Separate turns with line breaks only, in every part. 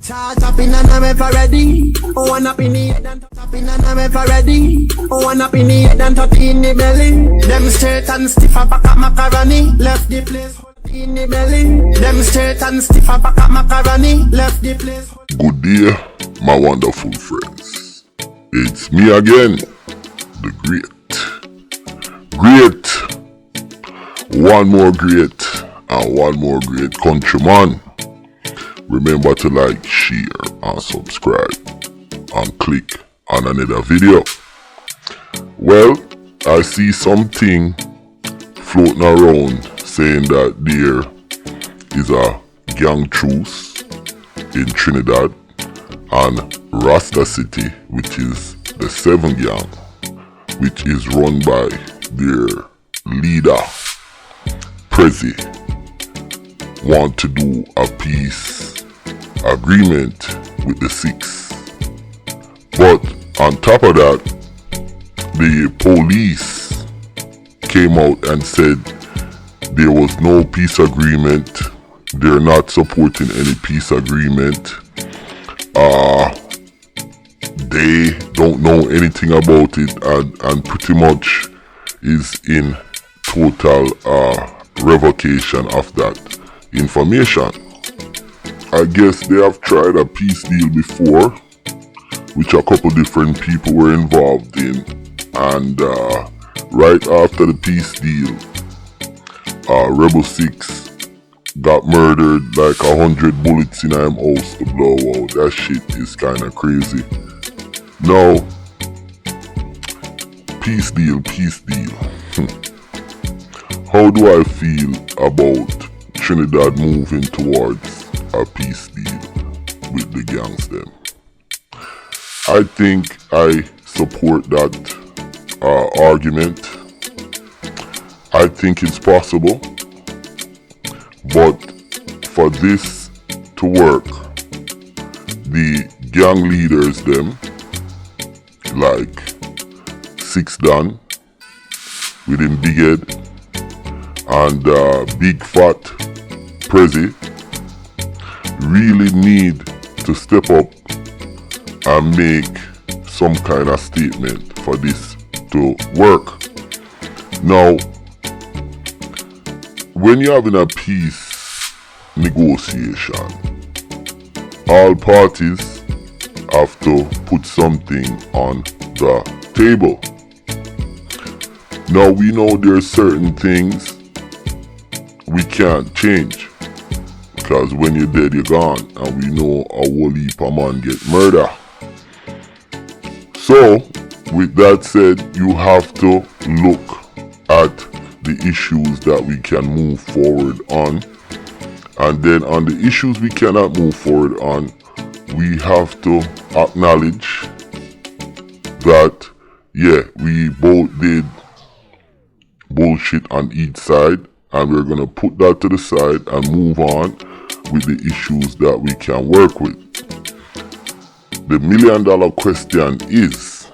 Charge up in and I'm ever ready. Oh, one up in the head and top in and I'm ever ready. Oh, one up in the head and top in the belly. Them straight and stiff a pack of macaroni. Left the place in the belly. Them straight and stiff a pack of macaroni. Left the place.
Good day, my wonderful friends. It's me again, the great. One more great and one more great countryman. Remember to like, share and subscribe and click on another video. Well, I see something floating around saying that there is a gang truce in Trinidad and Rasta City, which is the 7 gang, which is run by their leader, Prezi, want to do a peace agreement with the 6. But on top of that, the police came out and said there was no peace agreement. They're not supporting any peace agreement. They don't know anything about it and pretty much is in total revocation of that information. I guess they have tried a peace deal before, which a couple different people were involved in, and right after the peace deal, Rebel 6 got murdered, like 100 bullets in him house to blow out. That shit is kinda crazy. Now, peace deal. How do I feel about Trinidad moving towards a peace deal with the gangs them? I think I support that argument. I think it's possible, but for this to work, the gang leaders them, like 6 Dan with him big head and big fat Prezi, really need to step up and make some kind of statement for this to work. Now, when you're having a peace negotiation, all parties have to put something on the table. Now, we know there are certain things we can't change, because when you're dead, you're gone, and we know a whole heap of man get murdered. So, with that said, you have to look at the issues that we can move forward on, and then on the issues we cannot move forward on, we have to acknowledge that, yeah, we both did bullshit on each side, and we're gonna put that to the side and move on with the issues that we can work with. The $1 million question is,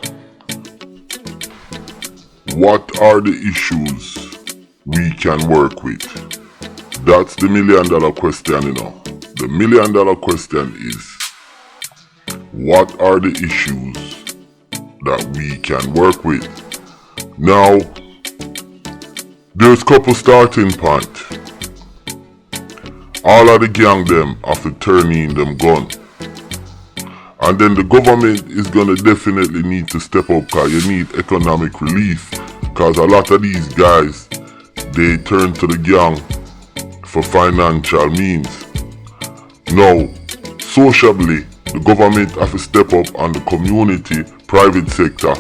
what are the issues we can work with? That's the $1 million question, you know. The $1 million question is, what are the issues that we can work with? Now, there's a couple starting points. All of the gang them have to turn in them gun. And then the government is gonna definitely need to step up, because you need economic relief. Because a lot of these guys, they turn to the gang for financial means. Now, sociably, the government have to step up on the community, private sector,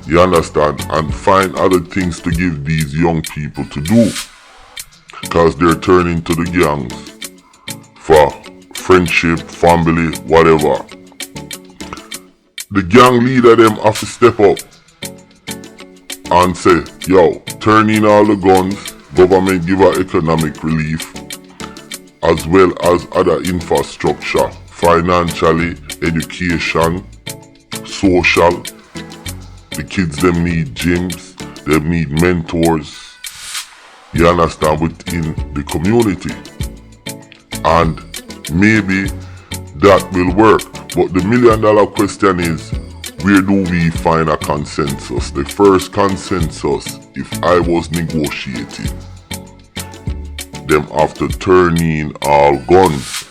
you understand, and find other things to give these young people to do, because they're turning to the gangs for friendship, family, whatever. The gang leader them have to step up and say, yo, turn in all the guns, government give her economic relief, as well as other infrastructure, financially, education, social. The kids them need gyms, they need mentors, you understand, within the community. And maybe that will work. But the $1,000,000 question is, where do we find a consensus? The first consensus, if I was negotiating, them have to turn in all guns.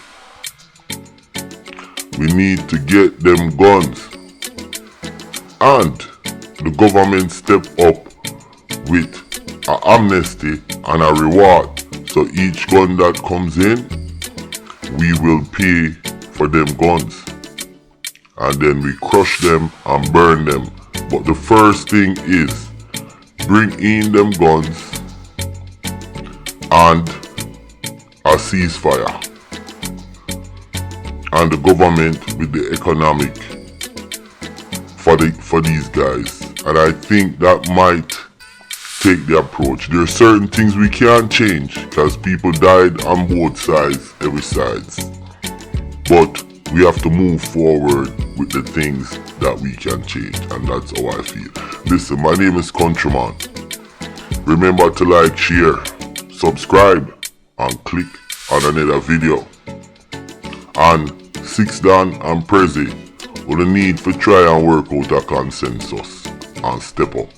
We need to get them guns. And the government step up with an amnesty and a reward. So each gun that comes in, we will pay for them guns. And then we crush them and burn them. But the first thing is, bring in them guns and a ceasefire. And the government with the economic for these guys. And I think that might take the approach. There are certain things we can't change because people died on both sides, every sides. But we have to move forward with the things that we can change, and that's how I feel. Listen, my name is Countryman. Remember to like, share, subscribe, and click on another video. And SCHANNEL and Prezi will need to try and work out a consensus and step up.